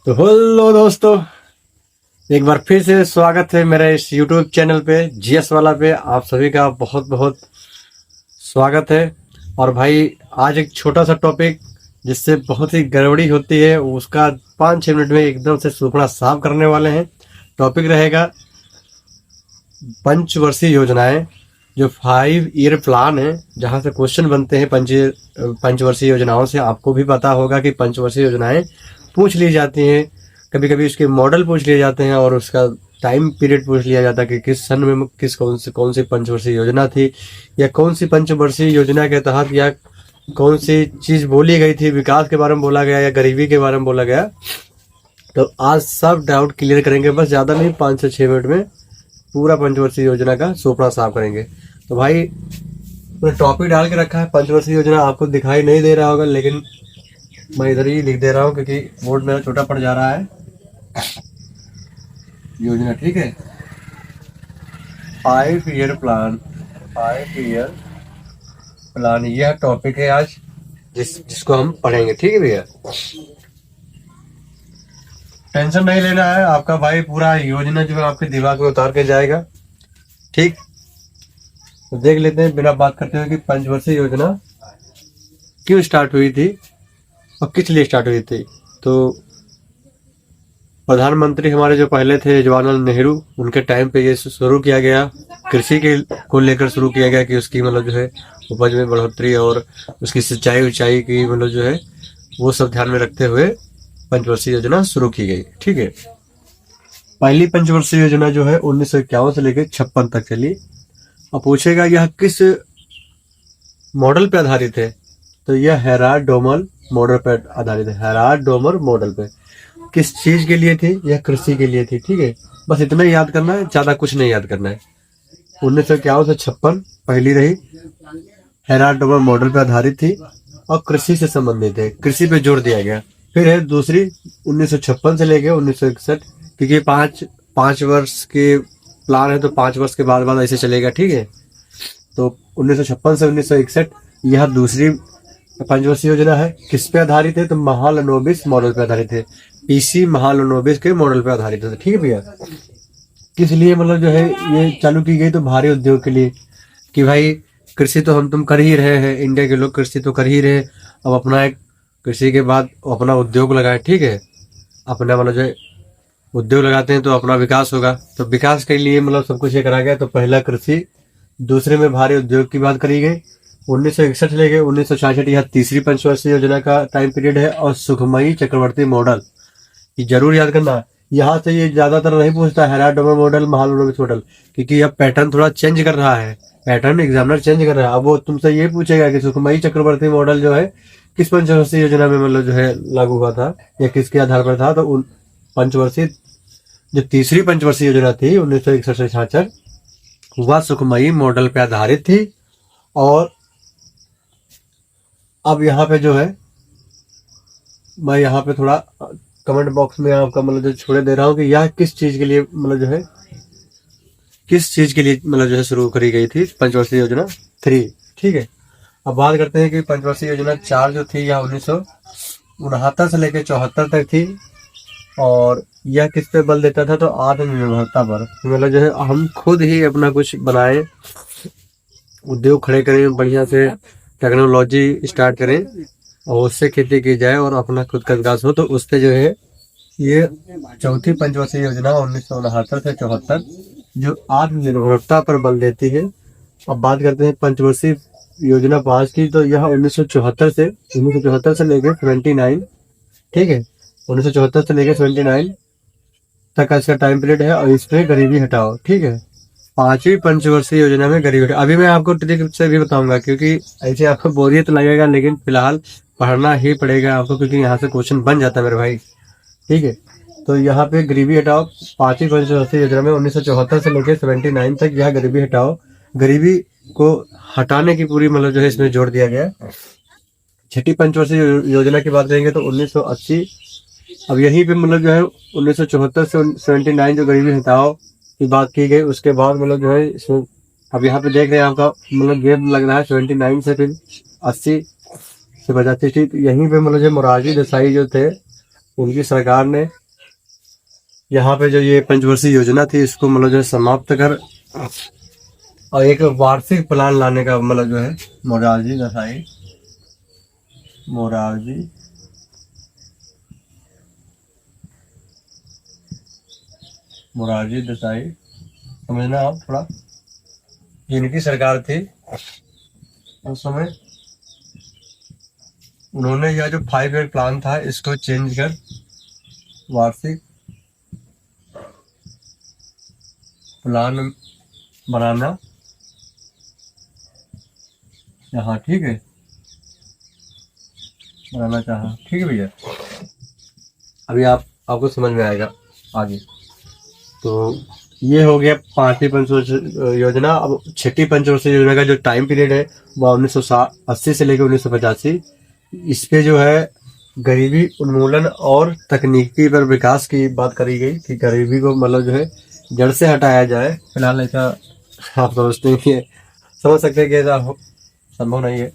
तो हेलो दोस्तों, एक बार फिर से स्वागत है मेरे इस YouTube चैनल पे जीएस वाला पे। आप सभी का बहुत बहुत स्वागत है। और भाई आज एक छोटा सा टॉपिक जिससे बहुत ही गड़बड़ी होती है उसका 5-6 मिनट में एकदम से सुपड़ा साफ करने वाले हैं। टॉपिक रहेगा पंचवर्षीय योजनाएं, जो 5 ईयर प्लान है, जहां से क्वेश्चन बनते हैं पंचवर्षीय योजनाओं से। आपको भी पता होगा कि पंचवर्षीय योजनाएं पूछ ली जाती हैं, कभी कभी उसके मॉडल पूछ लिए जाते हैं और उसका टाइम पीरियड पूछ लिया जाता है कि किस सन में कौन सी पंचवर्षीय योजना थी, या कौन सी पंचवर्षीय योजना के तहत या कौन सी चीज बोली गई थी, विकास के बारे में बोला गया या गरीबी के बारे में बोला गया। तो आज सब डाउट क्लियर करेंगे, बस ज्यादा नहीं, 5 से 6 मिनट में पूरा पंचवर्षीय योजना का सोपड़ा साफ करेंगे। तो भाई मैंने टॉपिक डाल के रखा है पंचवर्षीय योजना, आपको दिखाई नहीं दे रहा होगा लेकिन मैं इधर ही लिख दे रहा हूँ क्योंकि बोर्ड मेरा छोटा पड़ जा रहा है। योजना, ठीक है, 5 ईयर प्लान, 5 ईयर प्लान, यह टॉपिक है आज जिसको हम पढ़ेंगे, ठीक है भैया। टेंशन नहीं लेना है, आपका भाई पूरा योजना जो है आपके दिमाग में उतार के जाएगा, ठीक। तो देख लेते हैं बिना बात करते हुए कि पंचवर्षीय योजना क्यों स्टार्ट हुई थी और किस लिए स्टार्ट हुई थी। तो प्रधानमंत्री हमारे जो पहले थे जवाहरलाल नेहरू, उनके टाइम पे ये शुरू किया गया, कृषि के को लेकर शुरू किया गया कि उसकी मतलब जो है उपज में बढ़ोतरी और उसकी सिंचाई ऊंचाई की मतलब जो है वो सब ध्यान में रखते हुए पंचवर्षीय योजना शुरू की गई, ठीक है। पहली पंचवर्षीय योजना जो है 1951 से लेकर 56 तक चली। अब पूछेगा यह किस मॉडल पे आधारित है, तो यह हेराल्ड डोमर मॉडल पर आधारित है। हेराल्ड डोमर मॉडल पे किस चीज के लिए थी, यह कृषि के लिए थी, ठीक है। बस इतना ही याद करना है, ज्यादा कुछ नहीं याद करना है। 1951 से 56 पहली रही, हेराल्ड डोमर मॉडल पे आधारित थी और कृषि से संबंधित है, कृषि पे जोर दिया गया। फिर है दूसरी 1956 से लेके 1961, क्योंकि पांच वर्ष के प्लान है तो 5 वर्ष के बाद बाद ऐसे चलेगा, ठीक है। तो 1956 से 1961 यह दूसरी पंचवर्षीय योजना है। किस पे आधारित है, तो महालनोबिस मॉडल पे आधारित है, पीसी महालनोबिस के मॉडल पे आधारित है, ठीक है भैया। किस लिए मतलब जो है ये चालू की गई, तो भारी उद्योग के लिए, कि भाई कृषि तो हम तुम कर ही रहे हैं, इंडिया के लोग कृषि तो कर ही रहे, अब अपना एक कृषि के बाद अपना उद्योग लगाए, ठीक है। अपना मतलब जो है उद्योग लगाते हैं तो अपना विकास होगा, तो विकास के लिए मतलब सब कुछ ये करा गया। तो पहला कृषि, दूसरे में भारी उद्योग की बात करी गई। 1961 से लेके 1966 यह तीसरी पंचवर्षीय योजना का टाइम पीरियड है। और सुखमयी चक्रवर्ती मॉडल, ये जरूर याद करना, यहाँ से ये ज्यादातर नहीं पूछता Herald Domar model, Mahalanobis model, क्योंकि यह पैटर्न थोड़ा चेंज कर रहा है, पैटर्न एग्जामिनर चेंज कर रहा है। अब वो तुमसे ये पूछेगा कि सुखमयी चक्रवर्ती मॉडल जो है किस पंचवर्षीय योजना में मतलब जो है लागू हुआ था या किसके आधार पर था। तो उन पंचवर्षीय जो तीसरी पंचवर्षीय योजना थी 1961 से 66, वह सुखमयी मॉडल पे आधारित थी। और अब यहाँ पे जो है मैं यहाँ पे थोड़ा कमेंट बॉक्स में आपका मतलब जो छोड़े दे रहा हूँ कि यह किस चीज के लिए मतलब जो है किस चीज के लिए मतलब जो है शुरू करी गई थी पंचवर्षीय योजना 3, ठीक है। अब बात करते हैं कि पंचवर्षीय योजना 4 जो थी यह 1969 से लेकर 74 तक थी। और यह किस पे बल देता था, तो आत्मनिर्भरता पर, मतलब जो है हम खुद ही अपना कुछ बनाए, उद्योग खड़े करें, बढ़िया से टेक्नोलॉजी स्टार्ट करें और उससे खेती की जाए और अपना खुद का विकास हो। तो उससे जो है ये चौथी पंचवर्षीय योजना 1969 से 74 जो आत्मनिर्भरता पर बल देती है। अब बात करते हैं पंचवर्षीय योजना 5 की, तो यह 1974 से लेकर 79, ठीक है, 1974 से लेकर 79 तक का इसका टाइम पीरियड है। और इसमें गरीबी हटाओ, ठीक है। 5वीं पंचवर्षीय योजना में गरीबी हटाओ, अभी मैं आपको ट्रिक से भी बताऊंगा, क्योंकि ऐसे आपको बोरियत लगेगा लेकिन फिलहाल पढ़ना ही पड़ेगा आपको, क्योंकि यहाँ से क्वेश्चन बन जाता है मेरे भाई, ठीक है। तो यहाँ पे गरीबी हटाओ 5वीं पंचवर्षीय योजना में 1974 से लेकर 79 तक यह गरीबी हटाओ, गरीबी को हटाने की पूरी मतलब जो है इसमें जोड़ दिया गया। छठी पंचवर्षीय योजना की बात करेंगे तो 1980, अब यहीं पे मतलब जो है 1974 से 79 जो गरीबी हटाओ की बात की गई, उसके बाद मतलब जो है इसमें अब यहाँ पे देख रहे हैं आपका मतलब गैप लग रहा है 79 से फिर 80 से 85 थी। यहीं पे मतलब जो मोरारजी देसाई जो थे उनकी सरकार ने यहाँ पे जो ये पंचवर्षीय योजना थी इसको मतलब जो है समाप्त कर और एक वार्षिक प्लान लाने का मतलब जो है मोरारजी देसाई समझना आप थोड़ा, इनकी सरकार थी उस समय। उन्होंने यह जो 5 ईयर प्लान था इसको चेंज कर वार्षिक प्लान बनाना यहाँ, ठीक है, बनाना चाहा, ठीक है भैया। अभी आपको समझ में आएगा आगे। तो ये हो गया 5वीं पंचवर्षीय योजना। अब 6ठी पंचवर्षीय योजना का जो टाइम पीरियड है वो 1980 से लेकर 1985। इस पे जो है गरीबी उन्मूलन और तकनीकी पर विकास की बात करी गई कि गरीबी को मतलब जो है जड़ से हटाया जाए। फिलहाल ऐसा आप समझते हैं, समझ सकते हैं कि ऐसा संभव नहीं है।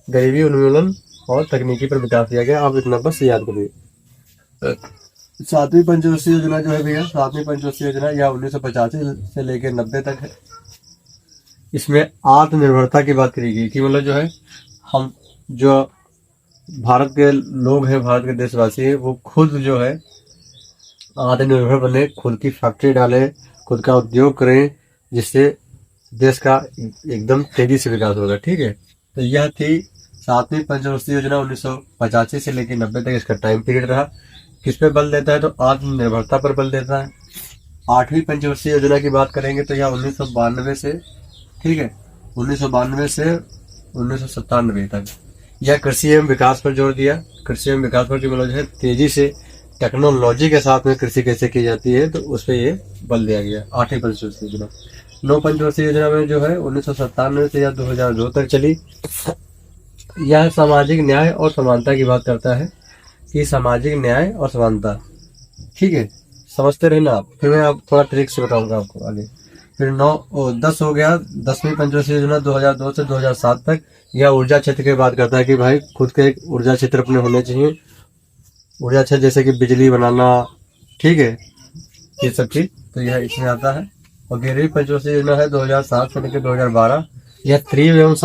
गरीबी उन्मूलन और तकनीकी पर विकास किया गया। आप इतना बस याद करिए। 7वीं पंचवर्षीय योजना जो है भैया, 7वीं पंचवर्षीय योजना यह 1985 से लेकर 90 तक है। इसमें आत्मनिर्भरता की बात करी गई कि मतलब जो है हम जो भारत के लोग हैं, भारत के देशवासी हैं, वो खुद जो है आत्मनिर्भर बने, खुद की फैक्ट्री डालें, खुद का उद्योग करें, जिससे देश का एकदम तेजी से विकास होगा, ठीक है। तो यह थी 7वीं पंचवर्षीय योजना 1985 से लेकर 90 तक इसका टाइम पीरियड रहा। किस पे बल देता है तो आत्मनिर्भरता पर बल देता है। 8वीं पंचवर्षीय योजना की बात करेंगे तो यह 1992 से, ठीक है, 1992 से 1997 तक यह कृषि एवं विकास पर जोर दिया। कृषि एवं विकास पर मतलब है तेजी से टेक्नोलॉजी के साथ में कृषि कैसे की जाती है, तो उस पर ये बल दिया गया 8वीं पंचवर्षीय योजना। 9 पंचवर्षीय योजना में जो है 1997 से या 2002 तक चली। यह सामाजिक न्याय और समानता की बात करता है कि सामाजिक न्याय और समानता, ठीक है, समझते रहना आप, फिर मैं आप थोड़ा ट्रिक से बताऊंगा आपको आगे। फिर 10 हो गया 10वीं पंचवर्षीय योजना 2002 से 2007 तक। यह ऊर्जा क्षेत्र की बात करता है कि भाई खुद के एक ऊर्जा क्षेत्र अपने होने चाहिए। ऊर्जा क्षेत्र जैसे कि बिजली बनाना, ठीक है, ये सब चीज तो यह इसमें आता है। और 11वीं पंचवर्षीय योजना है 2007 से लेकर 2012। यह तीव्र एवं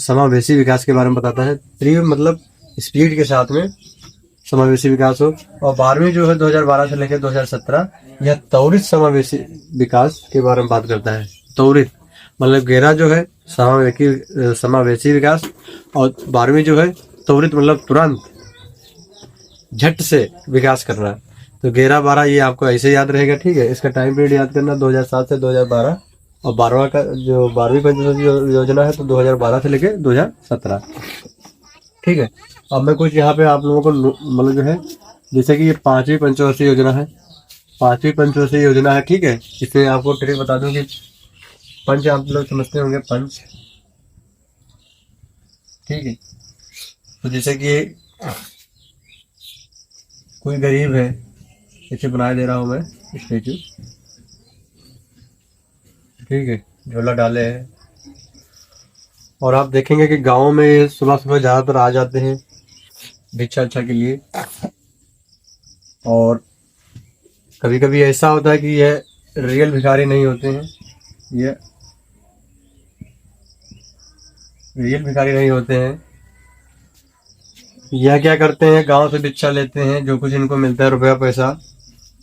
समावेशी विकास के बारे में बताता है। तीव्र मतलब स्पीड के साथ में समावेशी विकास हो। और 12वीं जो है 2012 से लेकर 2017, यह त्वरित समावेशी विकास के बारे में बात करता है। त्वरित मतलब 11 जो है समावेशी विकास, और 12वीं जो है त्वरित मतलब तुरंत झट से विकास करना। तो 11-12 ये आपको ऐसे याद रहेगा, ठीक है। इसका टाइम पीरियड याद करना 2007 से 2012। और 12वां का जो 12वीं पंचवर्षीय योजना है तो 2012 से लेकर 2017, ठीक है। अब मैं कुछ यहाँ पे आप लोगों को मतलब जो है, जैसे कि ये 5वीं पंचवर्षीय योजना है, 5वीं पंचवर्षीय योजना है, ठीक है। इसमें आपको ट्रिक बता दूं कि पंच आप लोग समझते होंगे, पंच, ठीक है। तो जैसे कि कोई गरीब है, इसे बना दे रहा हूं मैं स्टेचू, ठीक है, झोला डाले है। और आप देखेंगे कि गाँव में सुबह सुबह ज्यादातर आ जाते हैं भिक्षा के लिए। और कभी कभी ऐसा होता है कि यह रियल भिखारी नहीं होते हैं, ये रियल भिखारी नहीं होते हैं। यह क्या करते हैं, गांव से भिक्षा लेते हैं, जो कुछ इनको मिलता है रुपया पैसा,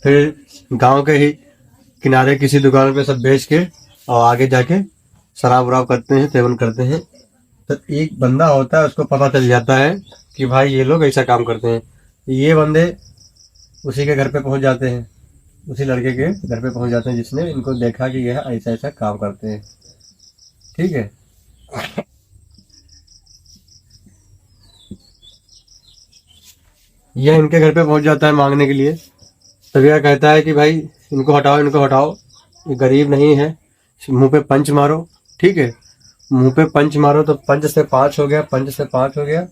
फिर गांव के ही किनारे किसी दुकान पे सब बेच के और आगे जाके शराब वराब करते हैं, सेवन करते हैं। तो एक बंदा होता है, उसको पता चल जाता है कि भाई ये लोग ऐसा काम करते हैं। ये बंदे उसी के घर पे पहुंच जाते हैं, उसी लड़के के घर पे पहुंच जाते हैं जिसने इनको देखा कि यह ऐसा ऐसा काम करते हैं, ठीक है। यह इनके घर पे पहुंच जाता है मांगने के लिए। तब यह कहता है कि भाई इनको हटाओ, इनको हटाओ, ये गरीब नहीं है, मुंह पे पंच मारो, ठीक है। मुंह पे पंच मारो तो 5 से 5 हो गया, 5 से 5 हो गया।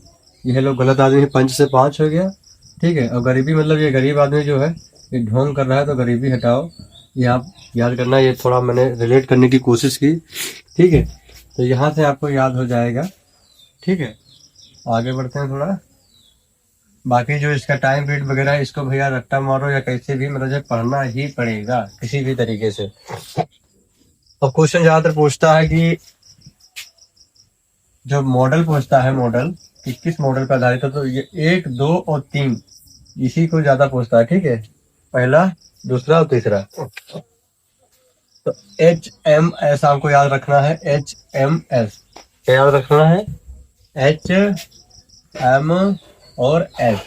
यह लोग गलत आदमी है, 5 से 5 हो गया, ठीक है। और गरीबी मतलब ये गरीब आदमी जो है ये ढोंग कर रहा है, तो गरीबी हटाओ। ये आप याद करना, ये थोड़ा मैंने रिलेट करने की कोशिश की, ठीक है। तो यहाँ से आपको याद हो जाएगा, ठीक है। आगे बढ़ते हैं थोड़ा। बाकी जो इसका टाइम पीरियड वगैरह है, इसको भैया रट्टा मारो या कैसे भी मतलब जो पढ़ना ही पड़ेगा किसी भी तरीके से। अब क्वेश्चन ज्यादातर पूछता है कि जो मॉडल पूछता है, मॉडल किस मॉडल पर आधारित है, तो ये 1, 2 और 3 इसी को ज्यादा पूछता है। ठीक है, पहला, दूसरा और तीसरा। तो HMS आपको याद रखना है, HMS क्या याद रखना है, HM और HMS,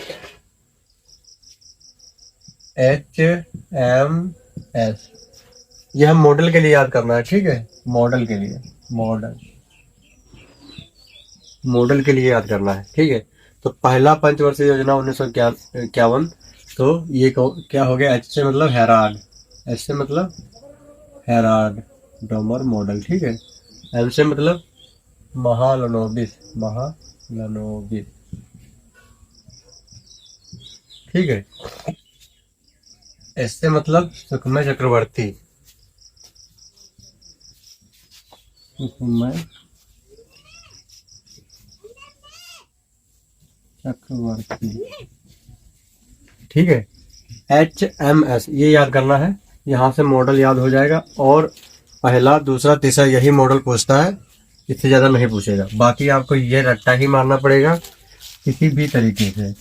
यह मॉडल के लिए याद करना है। ठीक है, मॉडल के लिए, मॉडल के लिए याद करना है। ठीक है, तो पहला पंचवर्षीय योजना 1951, तो ये क्या हो गया, H से मतलब हेराल्ड, H से मतलब हेराल्ड डोमर मॉडल। ठीक है, M से मतलब महालनोबिस, ठीक है, S से मतलब सुखमय चक्रवर्ती, ठीक है, HMS ये याद करना है, यहाँ से मॉडल याद हो जाएगा। और पहला, दूसरा, तीसरा यही मॉडल पूछता है, इससे ज्यादा नहीं पूछेगा। बाकी आपको ये रट्टा ही मारना पड़ेगा किसी भी तरीके से।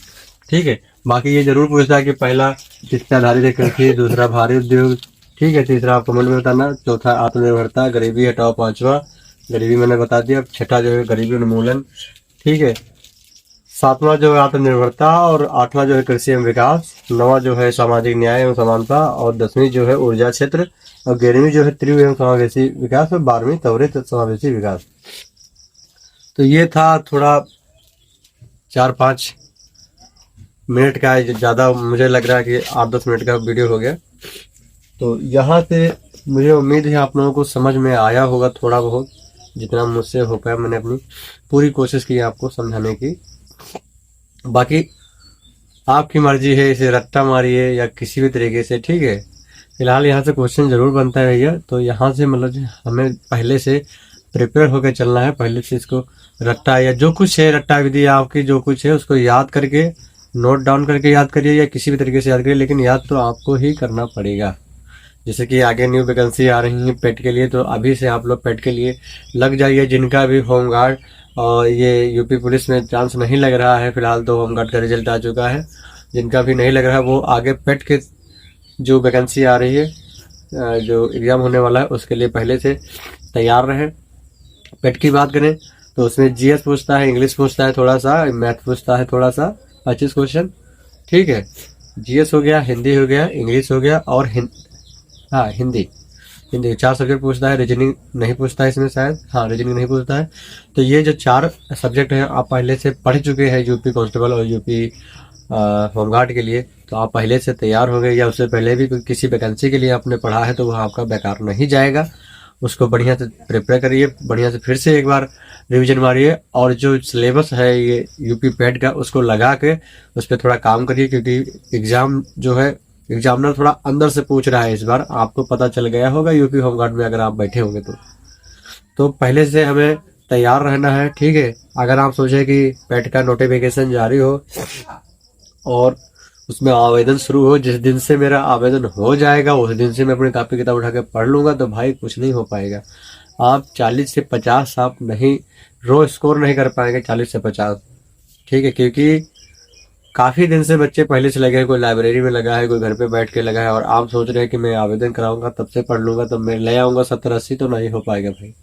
ठीक है, बाकी ये जरूर पूछता है कि पहला किस पे आधारित है कृषि, दूसरा भारी उद्योग, ठीक है, तीसरा आप कमेंट में बताना, चौथा आत्मनिर्भरता, गरीबी हटाओ, पांचवा गरीबी मैंने बता दिया, छठा जो है गरीबी उन्मूलन, ठीक है, सातवां जो है आत्मनिर्भरता, और आठवां जो है कृषि एवं विकास, नौवां जो है सामाजिक न्याय एवं समानता, और 10वीं जो है ऊर्जा क्षेत्र, और 11वीं जो है त्रिव एवं समावेशी विकास, और 12वीं त्वरित समावेशी विकास। तो ये था थोड़ा 4-5 मिनट का, ज़्यादा मुझे लग रहा है कि 8-10 मिनट का वीडियो हो गया। तो यहाँ से मुझे उम्मीद है आप लोगों को समझ में आया होगा थोड़ा बहुत, जितना मुझसे हो पाया मैंने अपनी पूरी कोशिश की आपको समझाने की। बाकी आपकी मर्जी है, इसे रट्टा मारिए या किसी भी तरीके से। ठीक है, फिलहाल यहाँ से क्वेश्चन जरूर बनता है भैया, तो यहाँ से मतलब हमें पहले से प्रिपेयर होकर चलना है, पहले से इसको रट्टा या जो कुछ है, रट्टा विधि आपकी जो कुछ है उसको याद करके, नोट डाउन करके याद करिए या किसी भी तरीके से याद करिए, लेकिन याद तो आपको ही करना पड़ेगा। जैसे कि आगे न्यू वैकेंसी आ रही है पेट के लिए, तो अभी से आप लोग पेट के लिए लग जाइए। जिनका भी होमगार्ड और ये यूपी पुलिस में चांस नहीं लग रहा है, फिलहाल तो होमगार्ड का रिजल्ट आ चुका है, जिनका भी नहीं लग रहा है वो आगे पेट के जो वैकेंसी आ रही है, जो एग्ज़ाम होने वाला है, उसके लिए पहले से तैयार रहें। पेट की बात करें तो उसमें जीएस पूछता है, इंग्लिश पूछता है थोड़ा सा, मैथ पूछता है थोड़ा सा, 25 क्वेश्चन। ठीक है, जीएस हो गया, हिंदी हो गया, इंग्लिश हो गया, और हिंदी 4 सब्जेक्ट पूछता है। रीजनिंग नहीं पूछता है इसमें शायद, रीजनिंग नहीं पूछता है। तो ये जो 4 सब्जेक्ट हैं आप पहले से पढ़ चुके हैं यूपी कांस्टेबल और यूपी होमगार्ड के लिए, तो आप पहले से तैयार हो गए, या उससे पहले भी किसी वैकेंसी के लिए आपने पढ़ा है तो वह आपका बेकार नहीं जाएगा। उसको बढ़िया से प्रिपेयर करिए, बढ़िया से फिर से एक बार रिवीजन मारिए, और जो सिलेबस है ये यूपी पैड का उसको लगा के उस पर थोड़ा काम करिए, क्योंकि एग्जाम जो है, एग्जामिनर थोड़ा अंदर से पूछ रहा है इस बार, आपको पता चल गया होगा यूपी होमगार्ड में अगर आप बैठे होंगे तो पहले से हमें तैयार रहना है। ठीक है, अगर आप सोचे कि पैट का नोटिफिकेशन जारी हो और उसमें आवेदन शुरू हो, जिस दिन से मेरा आवेदन हो जाएगा उस दिन से मैं अपनी कॉपी किताब उठा के पढ़ लूंगा, तो भाई कुछ नहीं हो पाएगा। आप 40 से 50 आप नहीं रो स्कोर नहीं कर पाएंगे, 40 से 50। ठीक है, क्योंकि काफी दिन से बच्चे पहले से लगे हैं, कोई लाइब्रेरी में लगा है, कोई घर पे बैठ के लगा है, और आप सोच रहे हैं कि मैं आवेदन कराऊंगा तब से पढ़ लूंगा तो मैं ले आऊंगा 70-80, तो नहीं हो पाएगा भाई।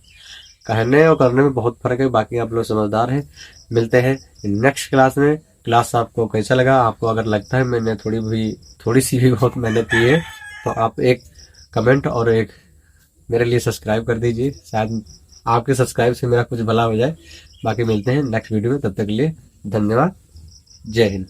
कहने और करने में बहुत फर्क है। बाकी आप लोग समझदार हैं। मिलते हैं नेक्स्ट क्लास में। क्लास आपको कैसा लगा, आपको अगर लगता है मैंने थोड़ी सी भी बहुत मेहनत की है, तो आप एक कमेंट और एक मेरे लिए सब्सक्राइब कर दीजिए, शायद आपके सब्सक्राइब से मेरा कुछ भला हो जाए। बाकी मिलते हैं नेक्स्ट वीडियो में, तब तक के लिए धन्यवाद। जय हिंद।